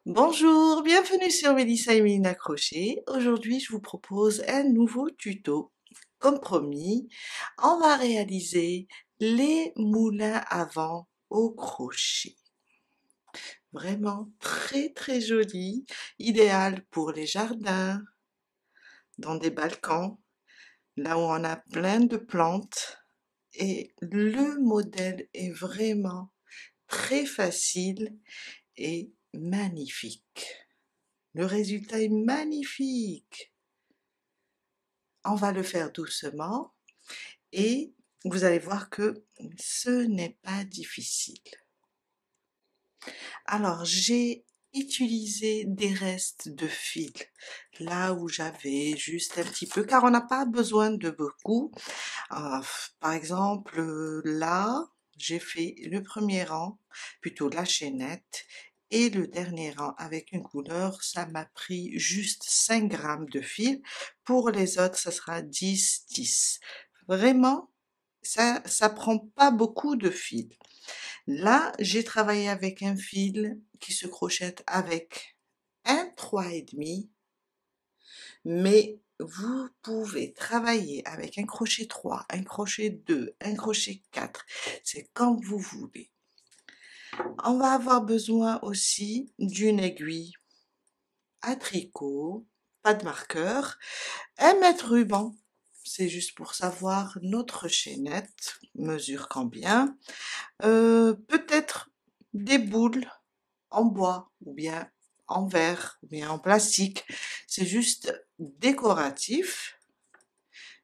Bonjour, bienvenue sur Mélissa et Mélina Crochet. Aujourd'hui, je vous propose un nouveau tuto. Comme promis, on va réaliser les moulins à vent au crochet. Vraiment très joli, idéal pour les jardins, dans des balcons, là où on a plein de plantes. Et le modèle est vraiment très facile et magnifique. Le résultat est magnifique. On va le faire doucement et vous allez voir que ce n'est pas difficile. Alors, j'ai utilisé des restes de fil, là où j'avais juste un petit peu, car on n'a pas besoin de beaucoup. Par exemple, là, j'ai fait le premier rang, plutôt la chaînette, et le dernier rang avec une couleur, ça m'a pris juste 5 grammes de fil. Pour les autres, ça sera 10. Vraiment, ça prend pas beaucoup de fil. Là, j'ai travaillé avec un fil qui se crochette avec un 3,5, mais vous pouvez travailler avec un crochet 3, un crochet 2, un crochet 4, c'est comme vous voulez. On va avoir besoin aussi d'une aiguille à tricot, pas de marqueur, un mètre ruban, c'est juste pour savoir notre chaînette mesure combien, peut-être des boules en bois ou bien en verre ou bien en plastique, c'est juste décoratif.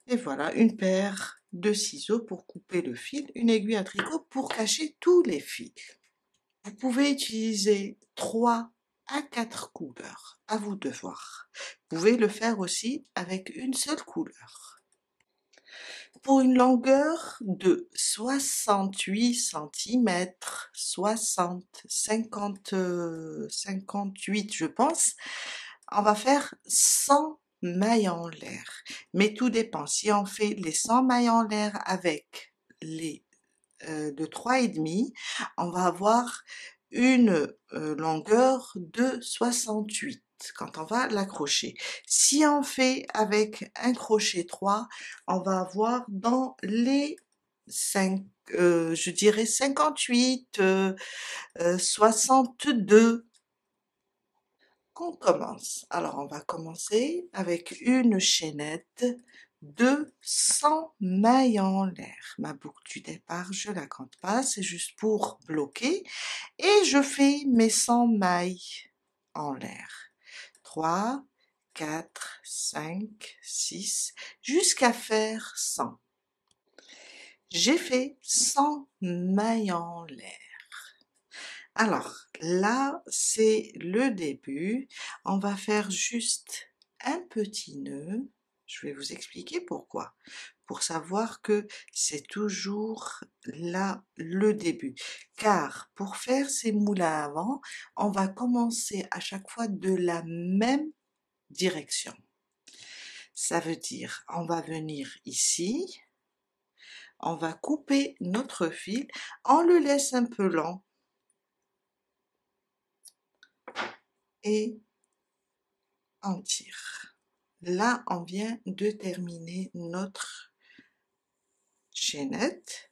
Et voilà, une paire de ciseaux pour couper le fil, une aiguille à tricot pour cacher tous les fils. Vous pouvez utiliser 3 à 4 couleurs, à vous de voir. Vous pouvez le faire aussi avec une seule couleur. Pour une longueur de 68 cm, 58 je pense, on va faire 100 mailles en l'air. Mais tout dépend. Si on fait les 100 mailles en l'air avec les de 3,5, on va avoir une longueur de 68 quand on va l'accrocher. Si on fait avec un crochet 3, on va avoir dans les 5, je dirais 58, 62. On commence. Alors, on va commencer avec une chaînette de 100 mailles en l'air. Ma boucle du départ, je la compte pas, c'est juste pour bloquer. Et je fais mes 100 mailles en l'air. 3, 4, 5, 6, jusqu'à faire 100. J'ai fait 100 mailles en l'air. Alors, là, c'est le début. On va faire juste un petit nœud. Je vais vous expliquer pourquoi. Pour savoir que c'est toujours là le début. Car pour faire ces moulins à vent, on va commencer à chaque fois de la même direction. Ça veut dire, on va venir ici, on va couper notre fil, on le laisse un peu long et on tire. Là, on vient de terminer notre chaînette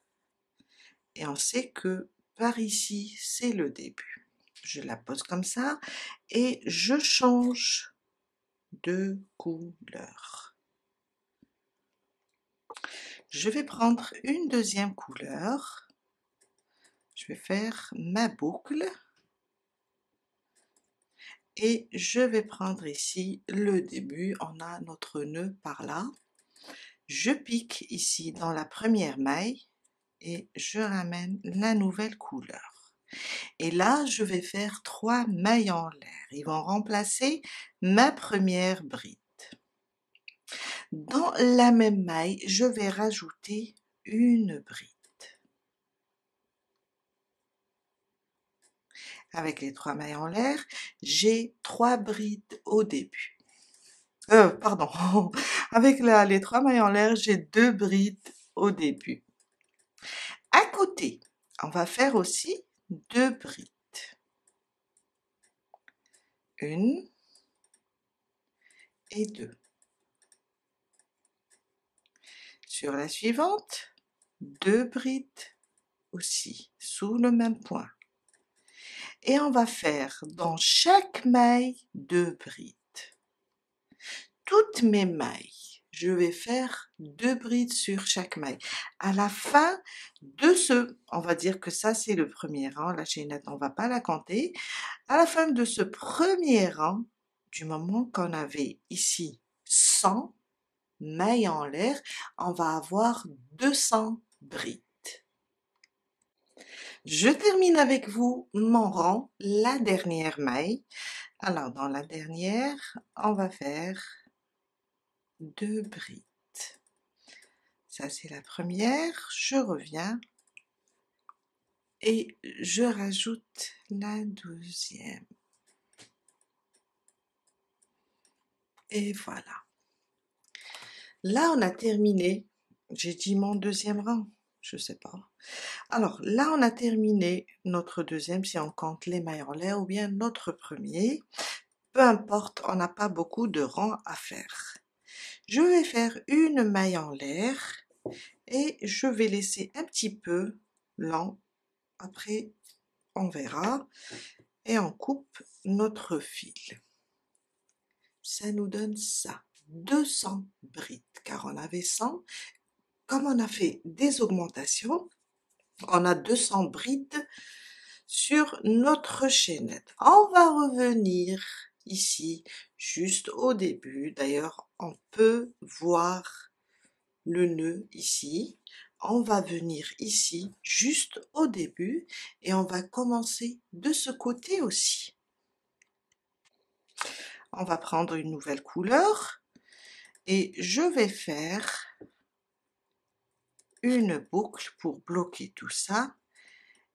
et on sait que par ici, c'est le début. Je la pose comme ça et je change de couleur. Je vais prendre une deuxième couleur. Je vais faire ma boucle et je vais prendre ici le début. On a notre nœud par là. Je pique ici dans la première maille et je ramène la nouvelle couleur. Et là, je vais faire 3 mailles en l'air. Ils vont remplacer ma première bride. Dans la même maille, je vais rajouter une bride. Avec les 3 mailles en l'air, j'ai 3 brides au début. Pardon, avec les 3 mailles en l'air, j'ai 2 brides au début. À côté, on va faire aussi 2 brides. 1 et 2. Sur la suivante, 2 brides aussi, sous le même point. Et on va faire dans chaque maille 2 brides. Toutes mes mailles, je vais faire 2 brides sur chaque maille. À la fin de on va dire que ça c'est le premier rang, la chaînette on va pas la compter. À la fin de ce premier rang, du moment qu'on avait ici 100 mailles en l'air, on va avoir 200 brides. Je termine avec vous mon rang, la dernière maille. Alors dans la dernière, on va faire 2 brides. Ça c'est la première, je reviens et je rajoute la deuxième. Et voilà. Là on a terminé, j'ai dit mon deuxième rang, je sais pas. Alors là on a terminé notre deuxième si on compte les mailles en l'air ou bien notre premier. Peu importe, on n'a pas beaucoup de rangs à faire. Je vais faire une maille en l'air et je vais laisser un petit peu lent. Après on verra et on coupe notre fil. Ça nous donne ça, 200 brides car on avait 100. Comme on a fait des augmentations, on a 200 brides sur notre chaînette. On va revenir ici juste au début. D'ailleurs on peut voir le nœud ici. On va venir ici juste au début et on va commencer de ce côté aussi. On va prendre une nouvelle couleur et je vais faire une boucle pour bloquer tout ça.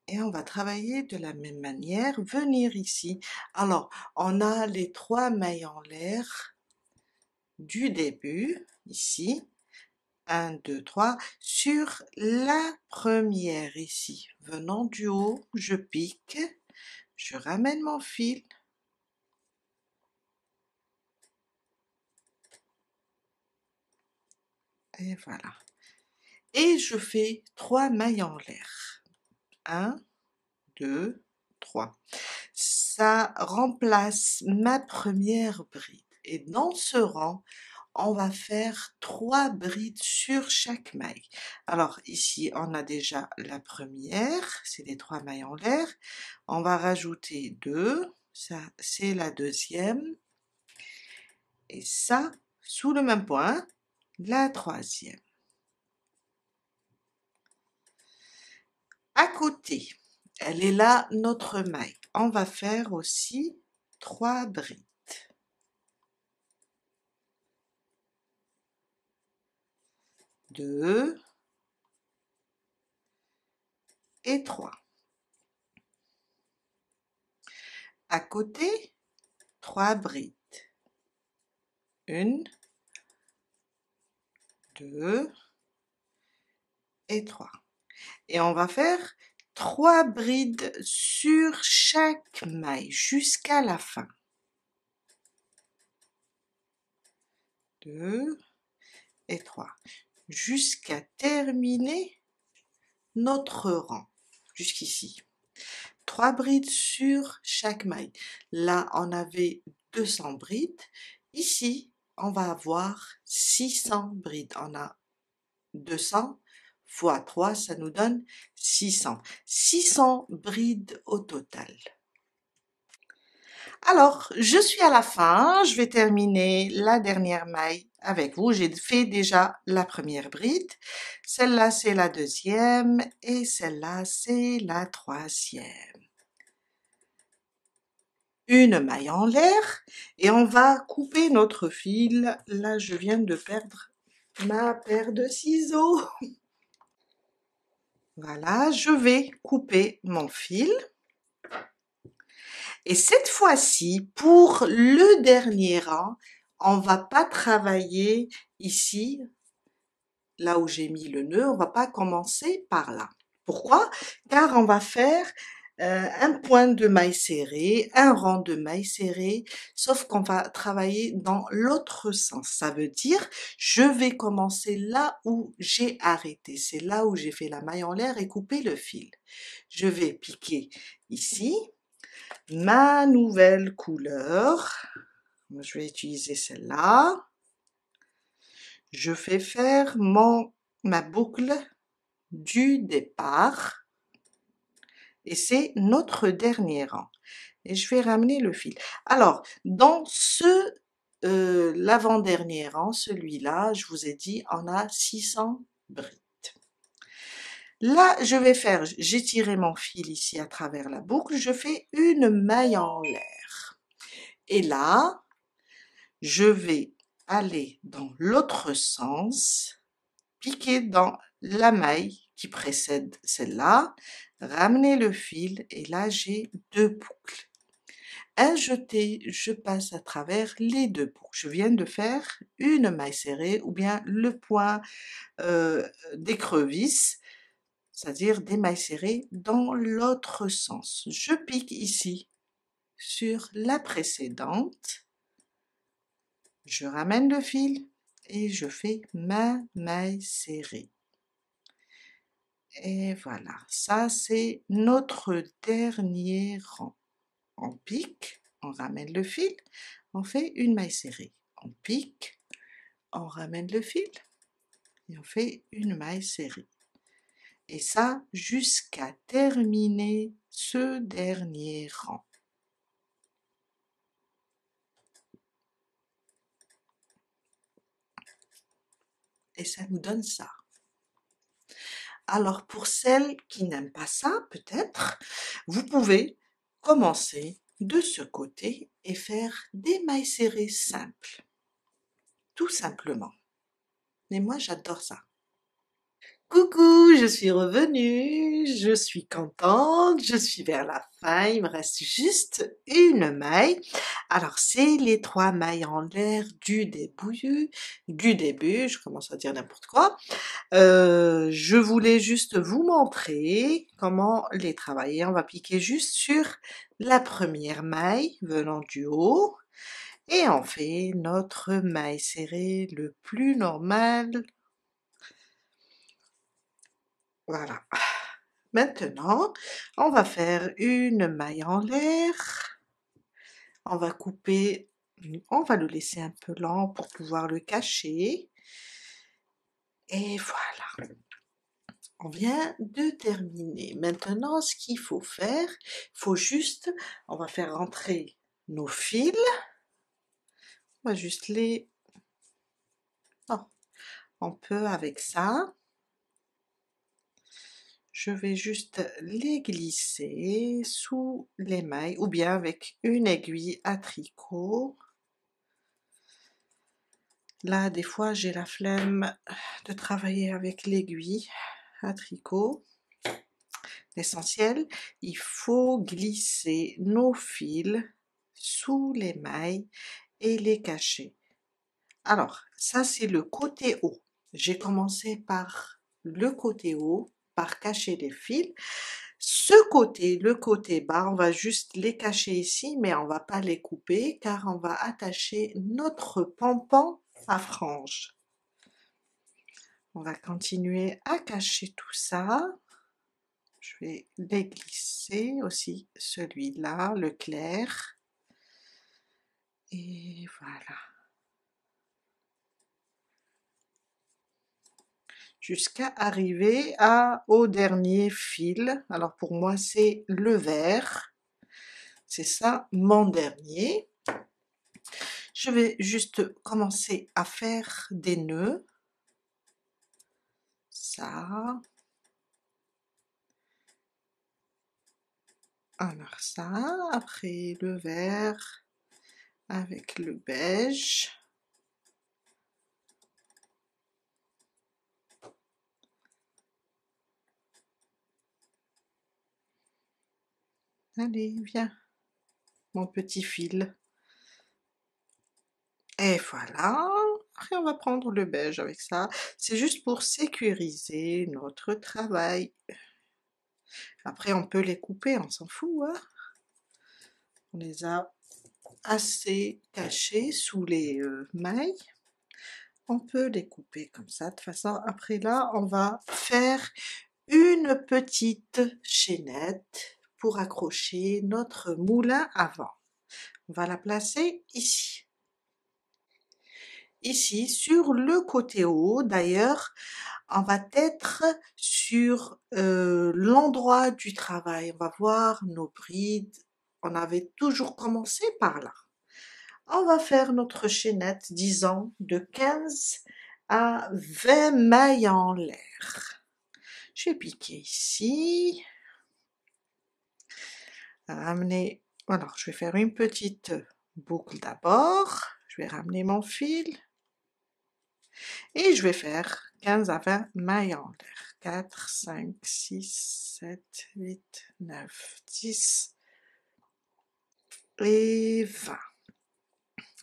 Et on va travailler de la même manière, venir ici. Alors, on a les 3 mailles en l'air du début, ici, 1, 2, 3, sur la première ici, venant du haut, je pique, je ramène mon fil, et voilà. Et je fais 3 mailles en l'air, 1, 2, 3. Ça remplace ma première bride. Et dans ce rang, on va faire 3 brides sur chaque maille. Alors ici, on a déjà la première, c'est les 3 mailles en l'air. On va rajouter 2, ça c'est la deuxième. Et ça, sous le même point, la troisième. À côté, elle est là notre maille. On va faire aussi 3 brides. 2 et 3. À côté, 3 brides. 1, 2 et 3. Et on va faire 3 brides sur chaque maille jusqu'à la fin. 2 et 3. Jusqu'à terminer notre rang, jusqu'ici. 3 brides sur chaque maille. Là, on avait 200 brides. Ici, on va avoir 600 brides. On a 200 fois 3, ça nous donne 600. 600 brides au total. Alors, je suis à la fin, je vais terminer la dernière maille avec vous. J'ai fait déjà la première bride, celle-là c'est la deuxième et celle-là c'est la troisième. Une maille en l'air et on va couper notre fil. Là, je viens de perdre ma paire de ciseaux. Voilà, je vais couper mon fil. Et cette fois-ci, pour le dernier rang, on va pas travailler ici, là où j'ai mis le nœud, on va pas commencer par là. Pourquoi? Car on va faire un point de maille serré, un rang de maille serré, sauf qu'on va travailler dans l'autre sens. Ça veut dire, je vais commencer là où j'ai arrêté. C'est là où j'ai fait la maille en l'air et coupé le fil. Je vais piquer ici ma nouvelle couleur. Je vais utiliser celle-là. Je fais faire ma boucle du départ et c'est notre dernier rang. Et je vais ramener le fil. Alors, dans l'avant-dernier rang, celui-là, je vous ai dit, on a 600 brides. Là, j'ai tiré mon fil ici à travers la boucle, je fais une maille en l'air. Et là, je vais aller dans l'autre sens, piquer dans la maille qui précède celle-là, ramener le fil et là j'ai deux boucles. Un jeté, je passe à travers les deux boucles. Je viens de faire une maille serrée ou bien le point d'écrevisse, c'est-à-dire des mailles serrées dans l'autre sens. Je pique ici sur la précédente, je ramène le fil et je fais ma maille serrée. Et voilà, ça c'est notre dernier rang. On pique, on ramène le fil, on fait une maille serrée. On pique, on ramène le fil et on fait une maille serrée. Et ça jusqu'à terminer ce dernier rang. Et ça nous donne ça. Alors pour celles qui n'aiment pas ça, peut-être, vous pouvez commencer de ce côté et faire des mailles serrées simples. Tout simplement. Mais moi j'adore ça. Coucou, je suis revenue, je suis contente, je suis vers la fin, il me reste juste une maille. Alors c'est les 3 mailles en l'air du début, je commence à dire n'importe quoi. Je voulais juste vous montrer comment les travailler. On va piquer juste sur la première maille venant du haut et on fait notre maille serrée le plus normal. Voilà. Maintenant, on va faire une maille en l'air. On va couper, on va le laisser un peu lent pour pouvoir le cacher. Et voilà. On vient de terminer. Maintenant, ce qu'il faut faire, on va faire rentrer nos fils. On va juste on peut avec ça. Je vais juste les glisser sous les mailles ou bien avec une aiguille à tricot. Là, des fois, j'ai la flemme de travailler avec l'aiguille à tricot. L'essentiel, il faut glisser nos fils sous les mailles et les cacher. Alors, ça c'est le côté haut. J'ai commencé par le côté haut, par cacher les fils. Ce côté, le côté bas, on va juste les cacher ici, mais on va pas les couper car on va attacher notre pompon à franges. On va continuer à cacher tout ça. Je vais les glisser aussi, celui-là, le clair. Et voilà. Jusqu'à arriver au dernier fil. Alors pour moi c'est le vert, c'est ça mon dernier. Je vais juste commencer à faire des nœuds, ça, alors ça, après le vert avec le beige. Allez, viens, mon petit fil. Et voilà, après on va prendre le beige avec ça, c'est juste pour sécuriser notre travail. Après on peut les couper, on s'en fout, hein. On les a assez cachés sous les mailles. On peut les couper comme ça, de toute façon. Après là, on va faire une petite chaînette pour accrocher notre moulin à vent. On va la placer ici. Ici, sur le côté haut, d'ailleurs, on va être sur l'endroit du travail. On va voir nos brides. On avait toujours commencé par là. On va faire notre chaînette, disons, de 15 à 20 mailles en l'air. Je vais piquer ici. Ramener, alors je vais faire une petite boucle d'abord. Je vais ramener mon fil. Et je vais faire 15 à 20 mailles en l'air. 4, 5, 6, 7, 8, 9, 10 et 20.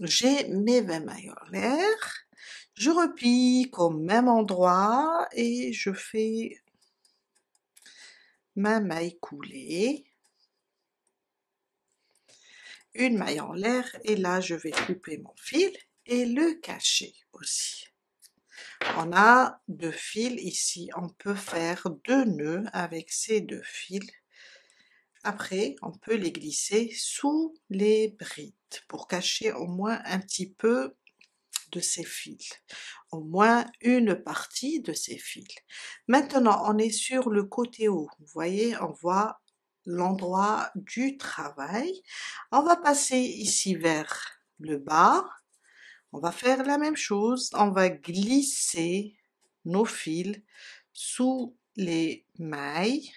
J'ai mes 20 mailles en l'air. Je repique au même endroit et je fais ma maille coulée. Une maille en l'air et là je vais couper mon fil et le cacher aussi. On a 2 fils ici, on peut faire 2 nœuds avec ces 2 fils. Après, on peut les glisser sous les brides pour cacher au moins un petit peu de ces fils, au moins une partie de ces fils. Maintenant, on est sur le côté haut, vous voyez, on voit l'endroit du travail. On va passer ici vers le bas. On va faire la même chose, on va glisser nos fils sous les mailles,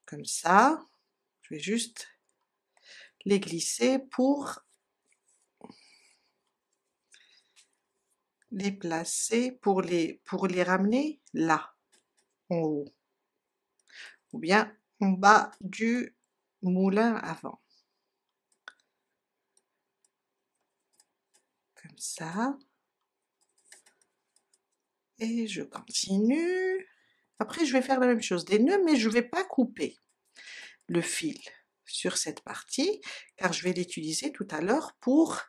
comme ça. Je vais juste les glisser pour les placer, pour les ramener là, en haut, ou bien en bas du moulin à vent. Comme ça. Et je continue. Après, je vais faire la même chose, des nœuds, mais je ne vais pas couper le fil sur cette partie, car je vais l'utiliser tout à l'heure pour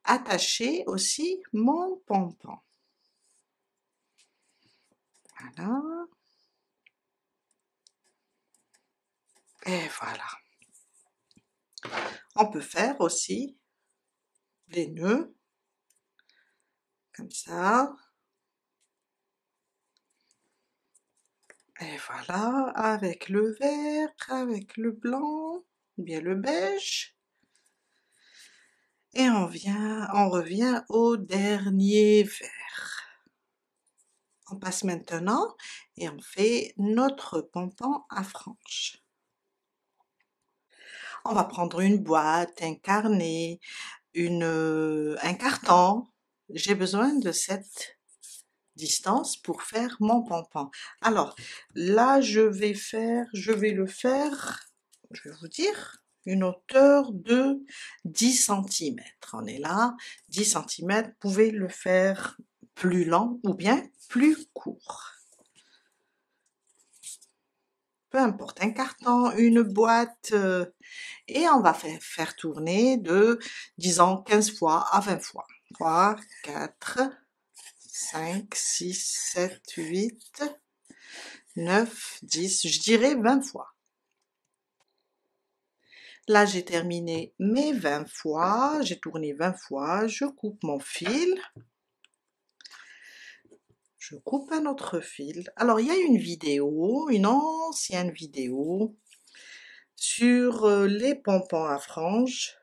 attacher aussi mon pompon. Voilà. Et voilà. On peut faire aussi des nœuds, comme ça. Et voilà, avec le vert, avec le blanc, ou bien le beige. Et on revient au dernier vert. On passe maintenant et on fait notre pompon à franges. On va prendre une boîte, un carnet, un carton. J'ai besoin de cette distance pour faire mon pompon. Alors là, je vais le faire, je vais vous dire, une hauteur de 10 cm. On est là, 10 cm, vous pouvez le faire plus long ou bien plus court. Peu importe, un carton, une boîte, et on va faire tourner de, disons, 15 fois à 20 fois. 3, 4, 5, 6, 7, 8, 9, 10, je dirais 20 fois. Là, j'ai terminé mes 20 fois, j'ai tourné 20 fois, je coupe mon fil. Je coupe un autre fil. Alors, il y a une vidéo, une ancienne vidéo, sur les pompons à franges.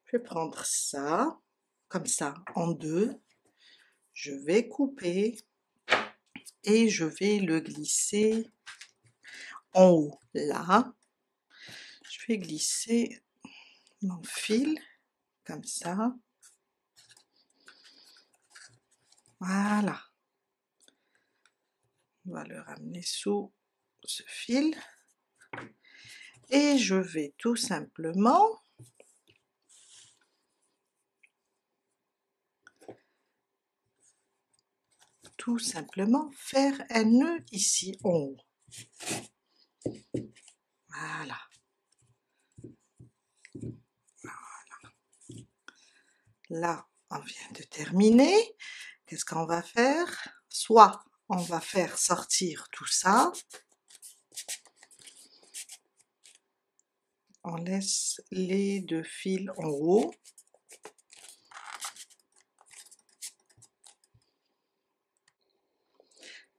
Je vais prendre ça, comme ça, en deux. Je vais couper et je vais le glisser en haut, là. Je vais glisser mon fil, comme ça. Voilà. On va le ramener sous ce fil. Et je vais tout simplement tout simplement faire un nœud ici en haut. Voilà. Là, on vient de terminer. Qu'est-ce qu'on va faire? Soit on va faire sortir tout ça. On laisse les 2 fils en haut.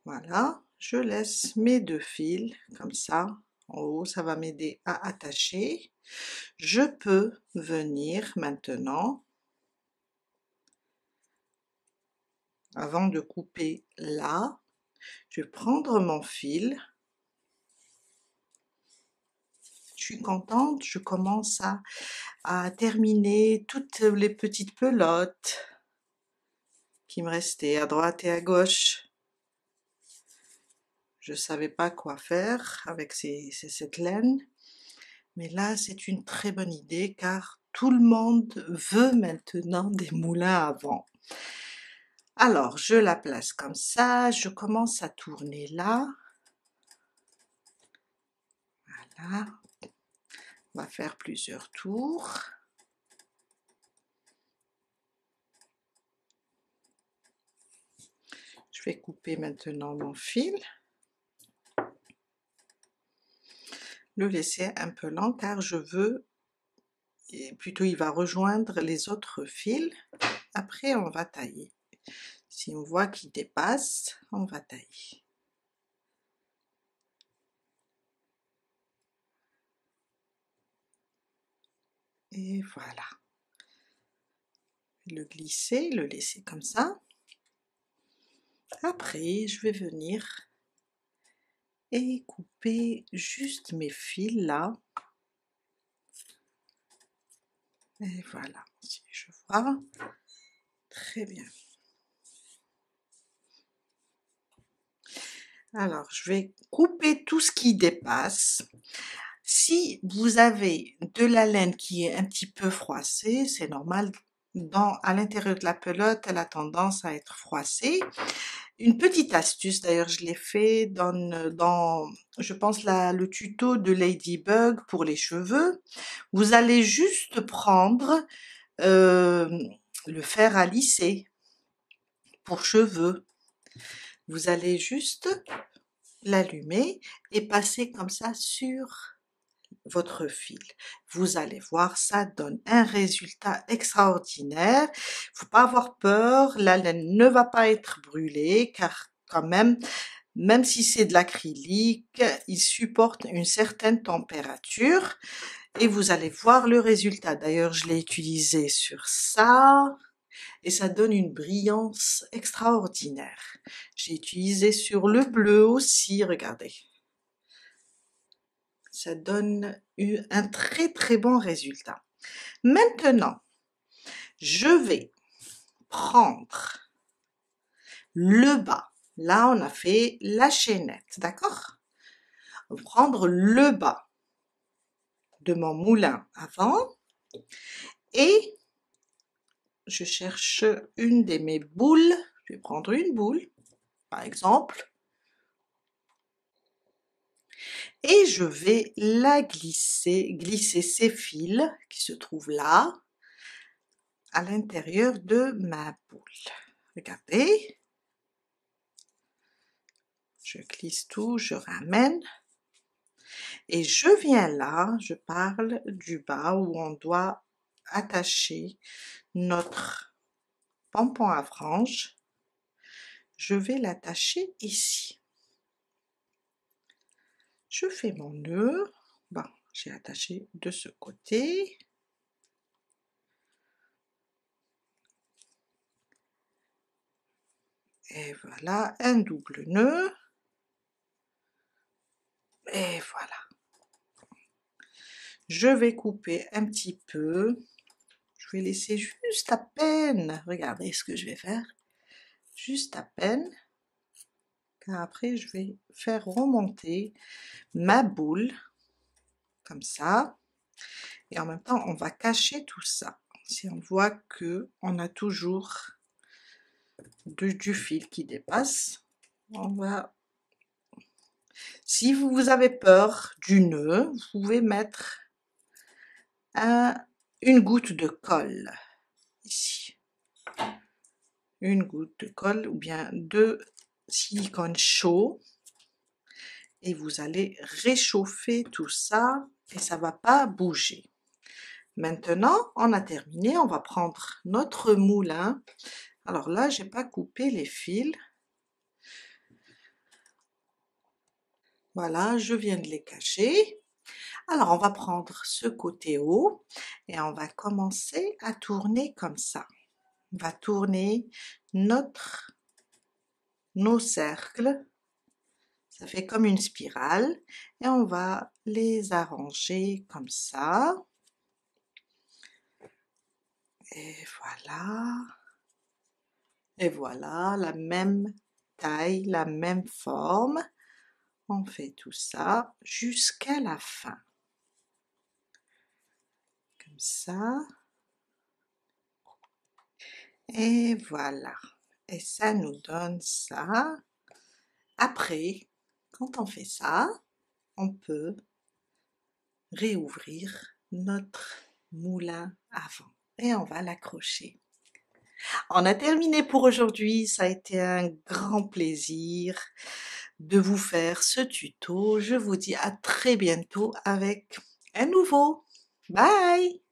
Voilà, je laisse mes 2 fils comme ça en haut, ça va m'aider à attacher. Je peux venir maintenant, avant de couper là, je vais prendre mon fil. Je suis contente, je commence à terminer toutes les petites pelotes qui me restaient à droite et à gauche. Je savais pas quoi faire avec cette laine, mais là c'est une très bonne idée car tout le monde veut maintenant des moulins à vent. Alors je la place comme ça, je commence à tourner là. Voilà, on va faire plusieurs tours. Je vais couper maintenant mon fil. Le laisser un peu lent car je veux, et plutôt il va rejoindre les autres fils. Après on va tailler. Si on voit qu'il dépasse, on va tailler. Et voilà. Le glisser, le laisser comme ça. Après, je vais venir et couper juste mes fils là. Et voilà, si je vois, très bien. Alors, je vais couper tout ce qui dépasse. Si vous avez de la laine qui est un petit peu froissée, c'est normal, à l'intérieur de la pelote, elle a tendance à être froissée. Une petite astuce, d'ailleurs je l'ai fait dans je pense le tuto de Ladybug pour les cheveux. Vous allez juste prendre le fer à lisser pour cheveux. Vous allez juste l'allumer et passer comme ça sur votre fil. Vous allez voir, ça donne un résultat extraordinaire. Faut pas avoir peur, la laine ne va pas être brûlée car quand même si c'est de l'acrylique, il supporte une certaine température et vous allez voir le résultat. D'ailleurs, je l'ai utilisé sur ça et ça donne une brillance extraordinaire. J'ai utilisé sur le bleu aussi, regardez. Ça donne un très très bon résultat. Maintenant, je vais prendre le bas. Là, on a fait la chaînette, d'accord? On va prendre le bas de mon moulin avant et je cherche une de mes boules. Je vais prendre une boule, par exemple, et je vais la glisser ces fils qui se trouvent là, à l'intérieur de ma boule. Regardez, je glisse tout, je ramène, et je viens là, je parle du bas où on doit attacher notre pompon à franges. Je vais l'attacher ici. Je fais mon nœud. Bon, j'ai attaché de ce côté. Et voilà, un double nœud. Et voilà. Je vais couper un petit peu. Je vais laisser juste à peine. Regardez ce que je vais faire. Juste à peine. Car après, je vais faire remonter ma boule. Comme ça. Et en même temps, on va cacher tout ça. Si on voit que on a toujours du fil qui dépasse. On va, si vous avez peur du nœud, vous pouvez mettre une goutte de colle ici, une goutte de colle ou bien de silicone chaud, et vous allez réchauffer tout ça et ça va pas bouger. Maintenant, on a terminé, on va prendre notre moulin. Alors là, j'ai pas coupé les fils. Voilà, je viens de les cacher. Alors, on va prendre ce côté haut et on va commencer à tourner comme ça. On va tourner nos cercles. Ça fait comme une spirale et on va les arranger comme ça. Et voilà. Et voilà, la même taille, la même forme. On fait tout ça jusqu'à la fin. Comme ça. Et voilà. Et ça nous donne ça. Après, quand on fait ça, on peut réouvrir notre moulin avant et on va l'accrocher. On a terminé pour aujourd'hui, ça a été un grand plaisir de vous faire ce tuto. Je vous dis à très bientôt avec un nouveau. Bye!